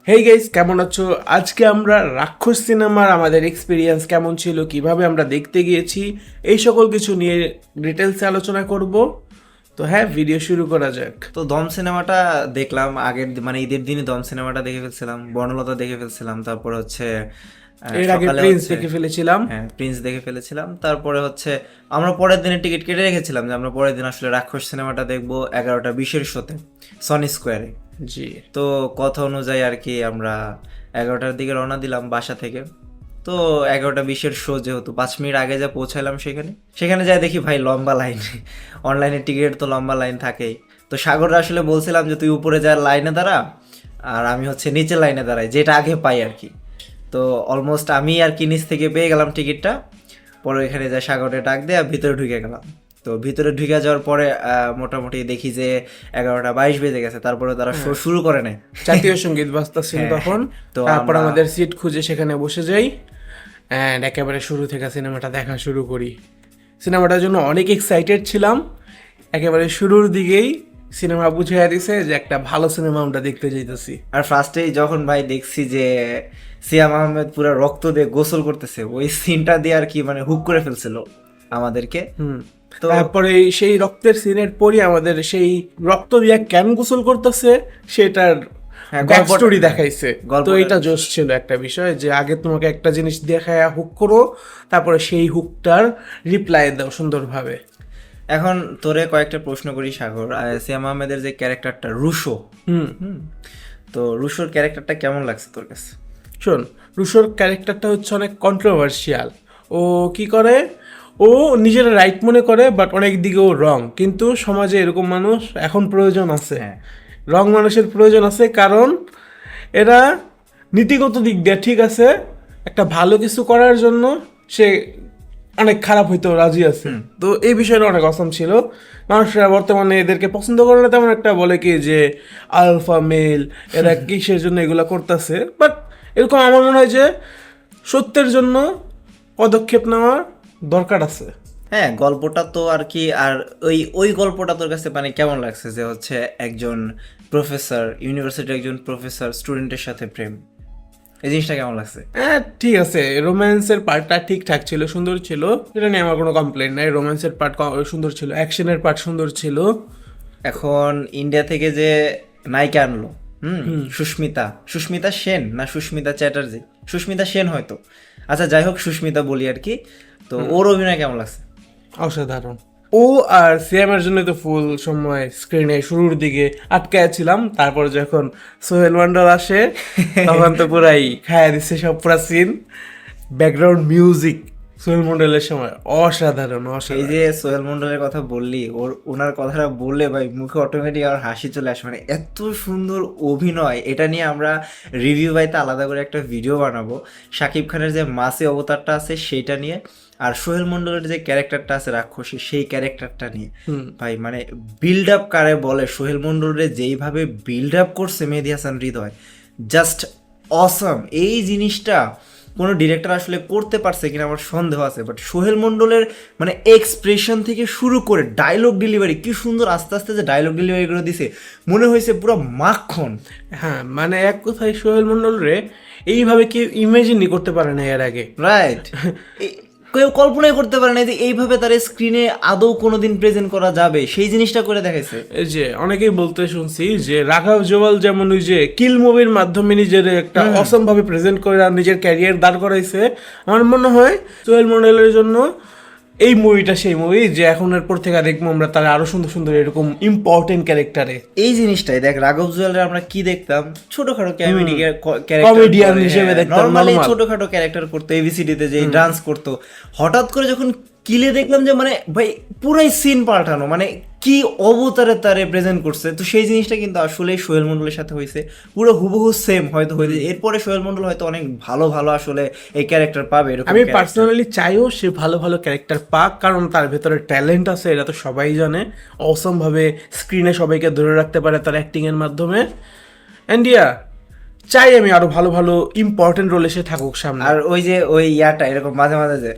Hey guys, কেমন আছো? আজকে আমরা রাক্ষস সিনেমার আমাদের এক্সপিরিয়েন্স কেমন ছিল, কিভাবে আমরা দেখতে গিয়েছি, এই সকল কিছু নিয়ে ডিটেলসে আলোচনা করব। তো হ্যাঁ, ভিডিও শুরু করা যাক। তো দম সিনেমাটা দেখলাম আগের মানে ঈদের দিনই দম সিনেমাটা দেখে ফেলছিলাম, বর্ণলতা দেখে ফেলছিলাম, তারপরে হচ্ছে এর আগে সকালে প্রিন্স হচ্ছে দেখে ফেলেছিলাম। হ্যাঁ প্রিন্স দেখে ফেলেছিলাম। তারপরে হচ্ছে আমরা পরের দিনে টিকিট কেটে রেখেছিলাম যে আমরা পরের দিন আসলে রাক্ষস সিনেমাটা দেখবো 11টা 20-এর শোতে সনি স্কোয়ারে। জি, তো কথা অনুযায়ী আর কি আমরা 11টার দিকে রওনা দিলাম বাসা থেকে। তো 11টা 20-এর শো যেহেতু 5 মিনিট আগে যা পৌঁছালাম সেখানে যাই দেখি ভাই লম্বা লাইন। অনলাইনে টিকিট তো লম্বা লাইন থাকেই। তো সাগর আসলে বলছিলাম যে তুই উপরে যা লাইনে দাঁড়া আর আমি হচ্ছে নিচে লাইনে দাঁড়াই, যেটা আগে পাই আর কি। তো অলমোস্ট আমি আর কি নিচ থেকে পেয়ে গেলাম টিকিটটা। পরে এখানে যা সাগরে ডাক দিয়ে ভিতরে ঢুকে গেলাম। তো ভিতরে ঢুকে যাওয়ার পরে মোটামুটি দেখি যে 11টা 22 বেজে গেছে, তারপরে তারা শো শুরু করে নেয়। জাতীয় সঙ্গীত বাজতেছিল হ্যাঁ, তখন। তো তারপর আমরা- আমাদের সিট খুঁজে সেখানে বসে যাই অ্যান্ড একেবারে শুরু থেকে সিনেমাটা দেখা শুরু করি। সিনেমাটার জন্য অনেক এক্সাইটেড ছিলাম। একেবারে শুরুর দিকেই সিনেমা বুঝিয়ে দিছে যে একটা ভালো সিনেমা আমরা দেখতে যাইতেছি। আর ফার্স্টেই যখন ভাই দেখছি যে সিয়াম আহমেদ পুরো রক্ত দিয়ে গোসল করতেছে, ওই সিনটা দিয়ে আর কি মানে হুক করে ফেলছিল আমাদেরকে। তো তারপরে সেই রক্তের সিনের পরই আমাদের সেই রক্ত দিয়ে কেন গোসল করতেছে সেটার হ্যাঁ, ব্যাক গল্পটা- স্টোরি দেখাইছে। তো গল্পটা- এটা জোশ ছিল একটা বিষয় যে আগে তোমাকে একটা জিনিস দেখায় হুক করো, তারপরে সেই হুকটার রিপ্লাই দাও সুন্দরভাবে। এখন তোরে কয়েকটা প্রশ্ন করি সাগর। সিয়াম আহমেদের যে ক্যারেক্টারটা রুশো, হুম, তো রুশোর ক্যারেক্টারটা কেমন লাগছে তোর কাছে? শোন, রুশোর ক্যারেক্টারটা হচ্ছে অনেক কন্ট্রোভার্সিয়াল। ও কি করে, ও নিজের রাইট মনে করে বাট অনেক দিকে ও রং। কিন্তু সমাজে এরকম মানুষ এখন প্রয়োজন আছে। হ্যাঁ। রং মানুষের প্রয়োজন আছে, কারণ এরা নীতিগত দিক দিয়ে ঠিক আছে, একটা ভালো কিছু করার জন্য সে অনেক খারাপ হইতেও রাজি আছে। তো এই বিষয়টা অনেক অসম ছিল। মানুষরা বর্তমানে এদেরকে পছন্দ করে না তেমন একটা, বলে কি যে আলফা মেল, এরা কিসের জন্য এগুলা করতেছে। বাট এরকম আমার মনে হয় যে সত্যের জন্য পদক্ষেপ নেওয়ার দরকার আছে। হ্যাঁ, গল্পটা তো আর কি, আর ওই গল্পটা তোর কাছে মানে কেমন লাগছে যে হচ্ছে একজন প্রফেসর, ইউনিভার্সিটির একজন প্রফেসর স্টুডেন্টের সাথে প্রেম, এই জিনিসটা কেমন লাগছে? হ্যাঁ ঠিক আছে, রোম্যান্সের পার্টটা ঠিকঠাক ছিল, সুন্দর ছিল, এটা নিয়ে আমার কোনো কমপ্লেন নাই। রোম্যান্সের পার্ট সুন্দর ছিল, অ্যাকশনের পার্ট সুন্দর ছিল। এখন ইন্ডিয়া থেকে যে নায়িকা আনলো, সুস্মিতা, সুস্মিতা সেন না সুস্মিতা চ্যাটার্জি, সুস্মিতা সেন হয়তো, আচ্ছা যাই হোক সুস্মিতা বলি আর কি। তো ওর অভিনয় কেমন লাগছে? অসাধারণ। ও আর সিএমের জন্য তো ফুল সময় স্ক্রিনে শুরুর দিকে আটকায় ছিলাম, তারপর যখন সোহেল মন্ডল আসে তখন তো পুরাই খায়া দিচ্ছে সব পুরা সিন। ব্যাকগ্রাউন্ড মিউজিক সোহেল মন্ডলের সময় অসাধারণ এই অসাধারণ। যে সোহেল মন্ডলের কথা বললি, ওনার কথাটা বললে ভাই মুখে অটোমেটিক আর হাসি চলে আসে, মানে এত সুন্দর অভিনয়। এটা নিয়ে আমরা রিভিউ বাইতে আলাদা করে একটা ভিডিও বানাবো। শাকিব খানের যে মাসি অবতারটা আছে সেইটা নিয়ে, আর সোহেল মন্ডলের যে ক্যারেক্টারটা আছে রাক্ষসী, সেই ক্যারেক্টারটা নিয়ে ভাই মানে বিল্ড আপ কারে বলে, সোহেল মন্ডলের যেইভাবে বিল্ড আপ করছে মেহেদী হাসান হৃদয়, জাস্ট অসম। এই জিনিসটা কোনো ডিরেক্টর আসলে করতে পারছে কিনা আমার সন্দেহ আছে, বাট সোহেল মন্ডলের মানে এক্সপ্রেশন থেকে শুরু করে ডায়লগ ডেলিভারি, কি সুন্দর আস্তে আস্তে যে ডায়লগ ডেলিভারিগুলো দিছে, মনে হয়েছে পুরো মাখন। হ্যাঁ মানে এক কথায় সোহেল মন্ডল রে এইভাবে কেউ ইমাজিনই করতে পারে না এর আগে। রাইট। কেউ কল্পনাই করতে পারে না যে এইভাবে তার স্ক্রিনে আদৌ কোনোদিন প্রেজেন্ট করা যাবে, সেই জিনিসটা করে দেখাইছে। এই যে অনেকেই বলতে শুনছি যে রাঘব জোয়াল যেমন ওই যে কিল মুভির মাধ্যমে নিজের একটা অসম ভাবে প্রেজেন্ট করে আর নিজের ক্যারিয়ার দাঁড় করাইছে, আমার মনে হয় সোহেল মন্ডলের জন্য এই মুভিটা সেই মুভি যে এখন এরপর থেকে দেখবো আমরা তারা আরো সুন্দর সুন্দর এরকম ইম্পর্টেন্ট ক্যারেক্টারে। এই জিনিসটাই দেখ, রাঘব জুয়েলের আমরা কি দেখতাম, ছোটখাটো Comedian হিসেবে দেখতাম, নর্মালি normal। ছোটখাটো ক্যারেক্টার করতো, এবিসিডিতে যে ডান্স করতো। হঠাৎ করে যখন কিলে দেখলাম যে মানে ভাই পুরাই সিন পাল্টানো, মানে কি অবতারে তারে প্রেজেন্ট করছে। তো সেই জিনিসটা কিন্তু আসলে সোহেল মন্ডলের সাথে হয়েছে, পুরো হুবহু সেম হয়তো হয়েছে। এরপরে সোহেল মন্ডল হয়তো অনেক ভালো ভালো আসলে এই ক্যারেক্টার পাবে এরকম আমি character। পার্সোনালি চাইও সে ভালো ভালো ক্যারেক্টার পাক, কারণ তার ভেতরে ট্যালেন্ট আছে, এটা তো সবাই জানে। অসম ভাবে স্ক্রিনে সবাইকে ধরে রাখতে পারে তার অ্যাক্টিং এর মাধ্যমে। অ্যান্ড চাই আমি আরো ভালো ভালো ইম্পর্টেন্ট রোলে সে থাকুক সামনে। আর ওই যে ওই ইয়াটা এরকম মাঝে মাঝে যে,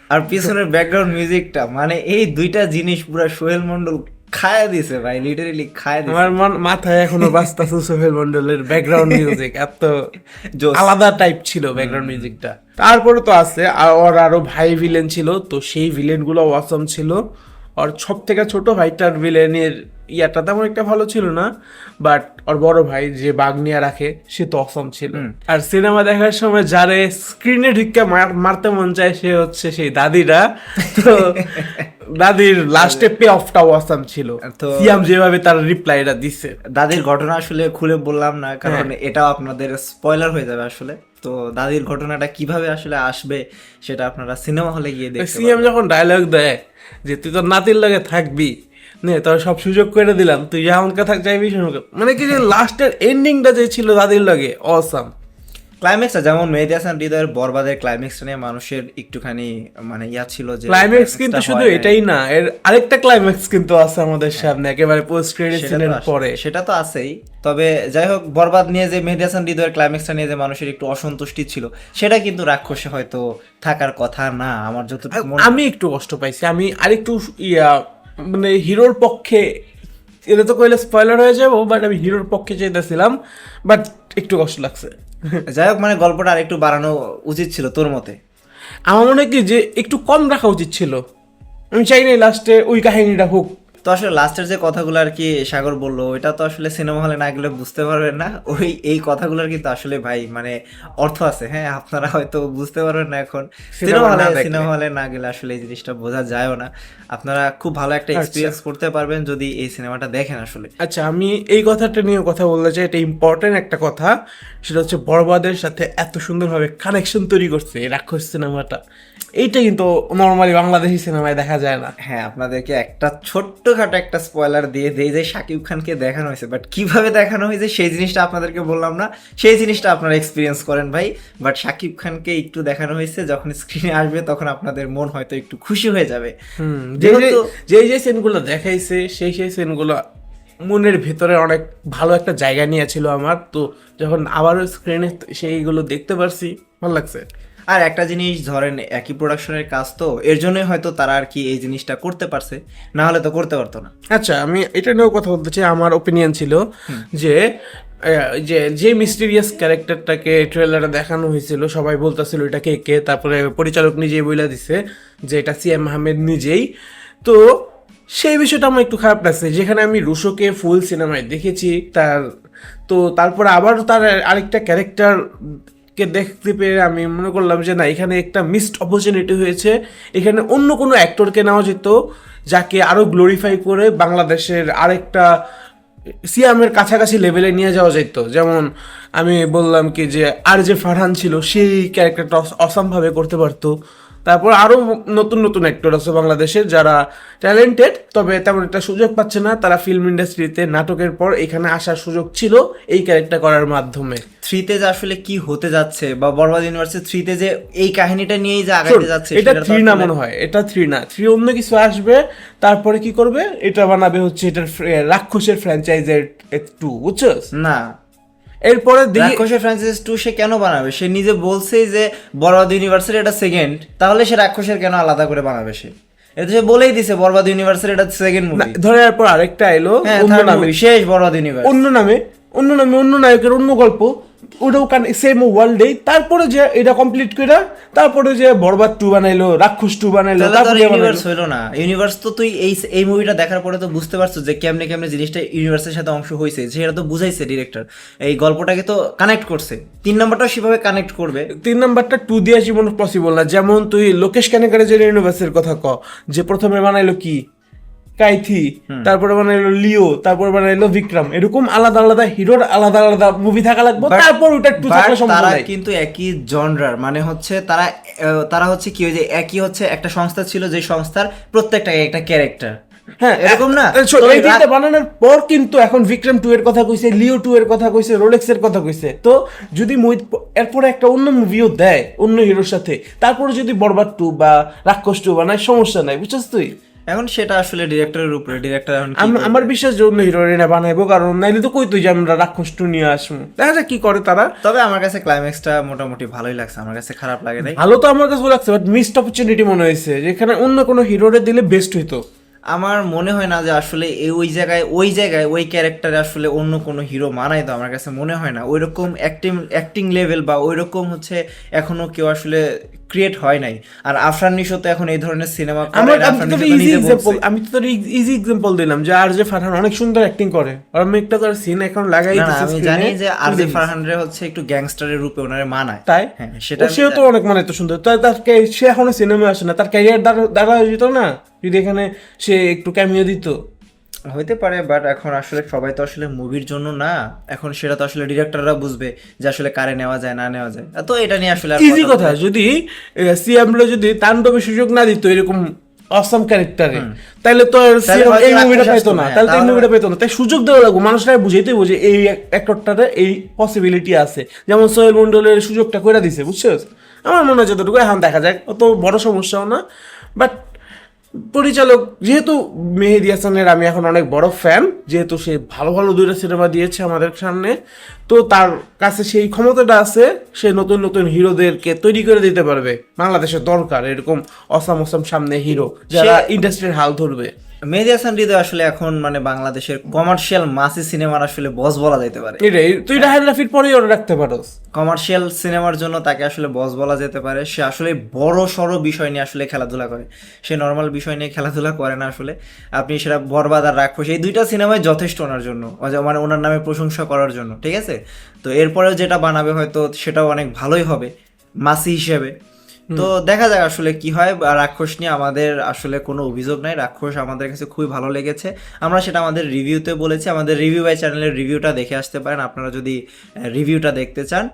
আর পিছনের ব্যাকগ্রাউন্ড মিউজিকটা, মানে এই দুইটা জিনিস পুরো সোহেল মন্ডল খায়া দিছে ভাই, লিটারেলি খায়া দিছে। আমার মাথায় এখনো বাজতাছে সোহেল মন্ডলের ব্যাকগ্রাউন্ড মিউজিক, এত জোস। আলাদা টাইপ ছিল ব্যাকগ্রাউন্ড মিউজিকটা। তারপরে তো আছে ওর আরো ভাই ভিলেন ছিল, তো সেই ভিলেন গুলো অসম ছিল। ওর সব থেকে ছোট ভাইটার ভিলেনের ইয়াটা তেমন একটা ভালো ছিল না, বাট ওর বড় ভাই যে বাঘ নিয়ে রাখে সে তো অসম ছিল। আর সিনেমা দেখার সময় যারে স্ক্রিনে ঢুকে মারতে মন চায় সে হচ্ছে সেই দাদিরা। তো দাদির লাস্টে পে অফটা অসম ছিল, তো সিয়াম যেভাবে তার রিপ্লাইটা দিছে। দাদির ঘটনা আসলে খুলে বললাম না, কারণ এটাও আপনাদের স্পয়লার হয়ে যাবে আসলে। তো দাদির ঘটনাটা কিভাবে আসলে আসবে সেটা আপনারা সিনেমা হলে গিয়ে দেখতে সিএম যখন ডায়লগ দেয় যে তুই তোর নাতির লাগে থাকবি, নে তোর সব সুযোগ করে দিলাম, তুই যেমনকে থাক চাইবি সেমনকে, মানে কি যে লাস্টের এন্ডিংটা যে ছিল দাদির লাগে অসাম। ক্লাইম্যাক্সটা যেমন মেহেদী হাসান হৃদয়ের বরবাদের ক্লাইম্যাক্সটা নিয়ে মানুষের একটুখানি মানে ইয়া ছিল যে ক্লাইম্যাক্স কিন্তু শুধু এটাই না, এর আরেকটা ক্লাইম্যাক্স কিন্তু আছে আমাদের সামনে একেবারে পোস্ট ক্রেডিট সিনের পরে। সেটা তো আছেই, তবে যাই হোক বরবাদ নিয়ে যে মেহেদী হাসান হৃদয়ের ক্লাইম্যাক্সটা নিয়ে যে মানুষের একটু অসন্তুষ্টি ছিল, সেটা কিন্তু রাক্ষসে হয়তো থাকার কথা না আমার যতটুকু মনে। আমি একটু কষ্ট পাইছি, আমি আরেকটু ইয়া মানে হিরোর পক্ষে, এটা তো কইলে স্পয়লার হয়ে যাবো, বাট আমি হিরোর পক্ষে চাইতেছিলাম, বাট একটু কষ্ট লাগছে। যাই হোক মানে গল্পটা আরেকটু বাড়ানো উচিত ছিল তোর মতে? আমার মনে হয় কি যে একটু কম রাখা উচিত ছিল, আমি চাই না লাস্টে ওই কাহিনীটা হোক। তো আসলে লাস্টের যে কথাগুলো আর কি সাগর বললো, ওইটা তো আসলে সিনেমা হলে না গেলে বুঝতে পারবেন না। এই কথাগুলোর কিন্তু আসলে ভাই মানে অর্থ আছে, হ্যাঁ আপনারা হয়তো বুঝতে পারবেন না এখন, সিনেমা হলে না গেলে আসলে এই জিনিসটা বোঝা যায়ও না। আপনারা খুব ভালো একটা এক্সপিরিয়েন্স করতে পারবেন যদি এই সিনেমাটা দেখেন আসলে। আচ্ছা, আমি এই কথাটা নিয়ে কথা বলতে চাই, এটা ইম্পর্টেন্ট একটা কথা, সেটা হচ্ছে বরবাদের সাথে এত সুন্দরভাবে কানেকশন তৈরি করছে এই রাক্ষস সিনেমাটা, এইটা কিন্তু নর্মালি বাংলাদেশি সিনেমায় দেখা যায় না। হ্যাঁ, আপনাদেরকে একটা ছোট্টখাটো একটা স্পয়লার দিয়ে দেই যে শাকিব খানকে দেখানো হয়েছে, বাট কিভাবে দেখানো হয়েছে সেই জিনিসটা আপনাদেরকে বললাম না, সেই জিনিসটা আপনারা এক্সপিরিয়েন্স করেন ভাই। বাট শাকিব খানকে একটু দেখানো হয়েছে, যখন স্ক্রিনে আসবে তখন আপনাদের মন হয়তো একটু খুশি হয়ে যাবে। যে সিনগুলো দেখাইছে সেই সিনগুলো মনের ভেতরে অনেক ভালো একটা জায়গা নিয়েছিল আমার, তো যখন আবারও স্ক্রিনে সেইগুলো দেখতে পারছি ভালো লাগছে। আর একটা জিনিস ধরেন, একই প্রোডাকশনের কাজ, তো এর জন্যই হয়তো তারা আর কি এই জিনিসটা করতে পারছে, না হলে তো করতে পারতো না। আচ্ছা, আমি এটা নিয়েও কথা বলতে চাই। আমার ওপিনিয়ন ছিল যে যে মিস্টিরিয়াস ক্যারেক্টারটাকে ট্রেলারে দেখানো হয়েছিল, সবাই বলতেছিল এটা কে, তারপরে পরিচালক নিজেই বলে দিছে যে এটা সিএম আহমেদ নিজেই। তো সেই বিষয়টা আমার একটু খারাপ লাগছে, যেখানে আমি রুশোকে ফুল সিনেমায় দেখেছি, তারপরে আবার তার আরেকটা ক্যারেক্টার কে দেখতে পেয়ে আমি মনে করলাম যে না, এখানে একটা মিসড অপরচুনিটি হয়েছে, এখানে অন্য কোনো অ্যাক্টরকে নেওয়া যেত যাকে আরো গ্লোরিফাই করে বাংলাদেশের আরেকটা সিয়ামের কাছাকাছি লেভেলে নিয়ে যাওয়া যেত। যেমন আমি বললাম কি যে আর যে ফারহান ছিল, সেই ক্যারেক্টারটা অসামভাবে করতে পারতো। তারপর আরো নতুন নতুন অ্যাক্টর আছে বাংলাদেশের যারা ট্যালেন্টেড, তবে তেমন একটা সুযোগ পাচ্ছে না। তারা ফিল্ম ইন্ডাস্ট্রিতে নাটকের পর এখানে আসার সুযোগ ছিল এই ক্যারেক্টার করার মাধ্যমে। থ্রিতে যে আসলে কি হতে যাচ্ছে, বা বরবাদ ইউনিভার্সিটি থ্রিতে যে এই কাহিনীটা নিয়েই যে আগাইতে যাচ্ছে, এটা থ্রি না মনে হয়, এটা থ্রি না, থ্রি অন্য কিছু আসবে। তারপরে কি করবে, এটা বানাবে হচ্ছে এটার রাক্ষসের ফ্র্যাঞ্চাইজের 2, বুঝছস না? এরপরে রাক্ষসের ফ্র্যাঞ্চাইজ 2 সে কেন বানাবে? সে নিজে বলছেই যে বরবাদ ইউনিভার্সিটি এটা সেকেন্ড, তাহলে সে রাক্ষসের কেন আলাদা করে বানাবে? এটা সে বলেই দিছে বরবাদ ইউনিভার্সিটি এটা সেকেন্ড মুভি। ধরে এরপর আরেকটা এলো অন্য নামে, শেষ বরবাদ ইউনিভার্স, অন্য নামে অন্য নায়কের অন্য গল্প, ওটাও সেম ওয়ার্ল্ডেই। তারপরে যে এটা কমপ্লিট করে তারপরে যে বরবাদ 2 বানাইলো, রাক্ষস 2 বানাইলো, তারপরে ইউনিভার্স হইলো না। ইউনিভার্স তো তুই এই মুভিটা দেখার পরে তো বুঝতে পারছো যে কেমনে জিনিসটা ইউনিভার্সের সাথে অংশ হয়েছে, সেটা তো বুঝাইছে ডিরেক্টর, এই গল্পটাকে তো কানেক্ট করছে। 3 নাম্বারটাও সেভাবে কানেক্ট করবে। 3 নাম্বারটা 2 দিয়ে জীবন পসিবল না। যেমন তুই লোকেশ কানেকারের যে ইউনিভার্সের কথা যে প্রথমে বানাইলো কি কাইথি, তারপরে বানাইলো লিও, তারপরে বানাইলো বিক্রম, এরকম আলাদা আলাদা হিরোর আলাদা আলাদা মুভি থাকা লাগবে। তারপর ওটা একটু থাকলে সম্ভব তারা কিন্তু একই জনরার, মানে হচ্ছে তারা হচ্ছে কি, ওই যে একই হচ্ছে একটা সংস্থা ছিল, যে সংস্থার প্রত্যেকটা একটা ক্যারেক্টার, হ্যাঁ এরকম না। এই তিনটা বানানোর পর কিন্তু এখন বিক্রম 2 এর কথা কইছে, লিও 2 এর কথা কইছে, রোলেক্স এর কথা কইছে। তো যদি এরপরে একটা অন্য মুভিও দেয় অন্য হিরোর সাথে, তারপরে যদি বরবাদ 2 বা রাক্ষস 2 বানায়, সমস্যা নাই, বুঝছিস তুই? এখন সেটা আসলে ডিরেক্টরের উপরে, ডিরেক্টর আমার বিশ্বাস যে অন্য হিরোইনা বানাইবো, কারণ নাইলে তো কই তুই যে আমরা রাক্ষস 2 নিয়ে আসবো, দেখা যাক কি করে তারা। তবে আমার কাছে ক্লাইম্যাক্সটা মোটামুটি ভালোই লাগছে, আমার কাছে খারাপ লাগে নাই। ভালো তো আমার কাছে লাগছে, বাট মিসড অপরচুনিটি মনে হয়েছে, যেখানে অন্য কোনো হিরোরে দিলে বেস্ট হইতো। আমার মনে হয় না যে আসলে ওই জায়গায় ওই ক্যারেক্টারে আসলে অন্য কোনো হিরো মানায়, তো আমার কাছে মনে হয় না ওইরকম অ্যাক্টিং লেভেল বা ওইরকম হচ্ছে এখনো কেউ আসলে ক্রিয়েট হয় নাই। আর আফরান নিশো তো এখন এই ধরনের সিনেমা করে, আমি তো ইজি এক্সাম্পল দিলাম যে আর জে ফারহান অনেক সুন্দর অ্যাক্টিং করে, আর আমি একটা তার সিন এখন লাগাই না, আমি জানি যে আরজে ফারহানরে হচ্ছে একটু গ্যাংস্টারের রূপে ওনারে মানায়, তাই হ্যাঁ সেটা সেও তো অনেক মানে তো সুন্দর, সে এখনো সিনেমা আসে না, তার ক্যারিয়ার দ্বারা যেত না যদি এখানে সে একটু ক্যামিও দিত। হইতে পারে, বাট এখন আসলে সবাই তো আসলে মুভির জন্য না, এখন সেটা তো আসলে ডিরেক্টররা বুঝবে যে আসলে কারে নেওয়া যায় না নেওয়া যায়। তো এটা নিয়ে আসলে আর ইজি কথা, যদি সিএমলো যদি তাণ্ডবের সুযোগ না দিত এরকম অসাম ক্যারেক্টারে, তাহলে তো এই মুভিটা পাইতো না, তাহলে তো এই মুভিটা পাইতো না। তাই সুযোগ দেওয়া লাগবে, মানুষরা বুঝাইতে বুঝে এই অ্যাক্টরটারে এই পসিবিলিটি আছে, যেমন সোহেল মন্ডলের সুযোগটা করে দিছে, বুঝছো? আমার মনে হয় যতটুকু এখন দেখা যায় অত বড় সমস্যাও না। বাট পরিচালক যেহেতু মেহেদী হাসানের আমি এখন অনেক বড় ফ্যান, যেহেতু সে ভালো ভালো দুইটা সিনেমা দিয়েছে আমাদের সামনে, তো তার কাছে সেই ক্ষমতাটা আছে, সে নতুন নতুন হিরোদেরকে তৈরি করে দিতে পারবে। বাংলাদেশের দরকার এরকম অসাম সামনে হিরো যারা ইন্ডাস্ট্রির হাল ধরবে। মেহেদী হাসান হৃদয় আসলে এখন মানে বাংলাদেশের কমার্শিয়াল মাসি সিনেমার আসলে বস বলা যেতে পারে। এটাই তুই রাহান রাফির পরেই ওরা রাখতে পারোস, কমার্শিয়াল সিনেমার জন্য তাকে আসলে বস বলা যেতে পারে। সে আসলে বড় সড়ো বিষয় নিয়ে আসলে খেলাধুলা করে, সে নর্মাল বিষয় নিয়ে খেলাধুলা করে না আসলে। আপনি সেটা বরবাদ আর রাক্ষস এই দুইটা সিনেমায় যথেষ্ট ওনার জন্য, মানে ওনার নামে প্রশংসা করার জন্য, ঠিক আছে। তো এরপরেও যেটা বানাবে হয়তো সেটাও অনেক ভালোই হবে মাসি হিসেবে। তো দেখা যাক আসলে কি হয়। আর রাক্ষস নিয়ে আমাদের আসলে কোনো অভিযোগ নাই, রাক্ষস আমাদের কাছে খুবই ভালো লেগেছে। আমরা সেটা আমাদের রিভিউতে বলেছি, আমাদের রিভিউ বাই চ্যানেলের রিভিউটা দেখে আসতে পারেন আপনারা যদি রিভিউটা দেখতে চান।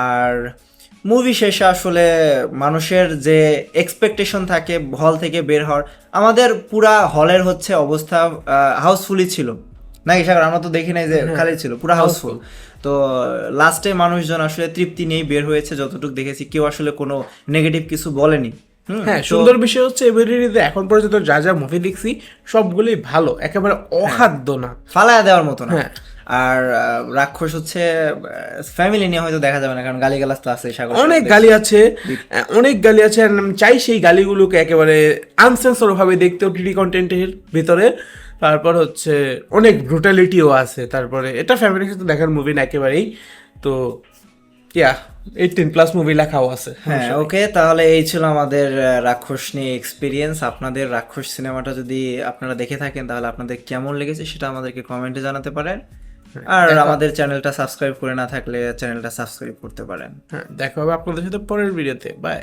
আর মুভি শেষে আসলে মানুষের যে এক্সপেকটেশন থাকে হল থেকে বের হওয়ার, আমাদের পুরা হলের হচ্ছে অবস্থা হাউসফুলই ছিল নাকি সাগর? আমরা তো দেখি নাই যে খালি ছিল, পুরো হাউসফুল। তো লাস্টে মানুষজন আসলে তৃপ্তি নিয়েই বের হয়েছে যতটুকু দেখেছি, কেউ আসলে কোনো নেগেটিভ কিছু বলেনি। হ্যাঁ, সুন্দর বিষয় হচ্ছে এবারে এখন পর্যন্ত যা যা মুভি দেখছি সবগুলোই ভালো, একেবারে অখাদ্য না, ফালায়া দেওয়ার মতো না। হ্যাঁ। আর রাক্ষস হচ্ছে ফ্যামিলি নিয়ে হয়তো দেখা যাবে না, কারণ গালিগালাজ তো আছে, অনেক গালি আছে, অনেক গালি আছে। আর আমি চাই সেই গালিগুলোকে একেবারে আনসেন্সর ভাবে দেখতে ওটিটি কন্টেন্টের ভিতরে। তারপর হচ্ছে অনেক ব্রুটালিটিও আছে। তারপরে এটা ফ্যামিলির সাথে দেখার মুভি না একেবারেই, তো 18+ মুভি লেখাও আছে। হ্যাঁ, ওকে, তাহলে এই ছিল আমাদের রাক্ষস নিয়ে এক্সপিরিয়েন্স। আপনাদের রাক্ষস সিনেমাটা যদি আপনারা দেখে থাকেন তাহলে আপনাদের কেমন লেগেছে সেটা আমাদেরকে কমেন্টে জানাতে পারেন। আর আমাদের চ্যানেলটা সাবস্ক্রাইব করে না থাকলে চ্যানেলটা সাবস্ক্রাইব করতে পারেন। হ্যাঁ, দেখা হবে আপনাদের সাথে পরের ভিডিওতে। বাই।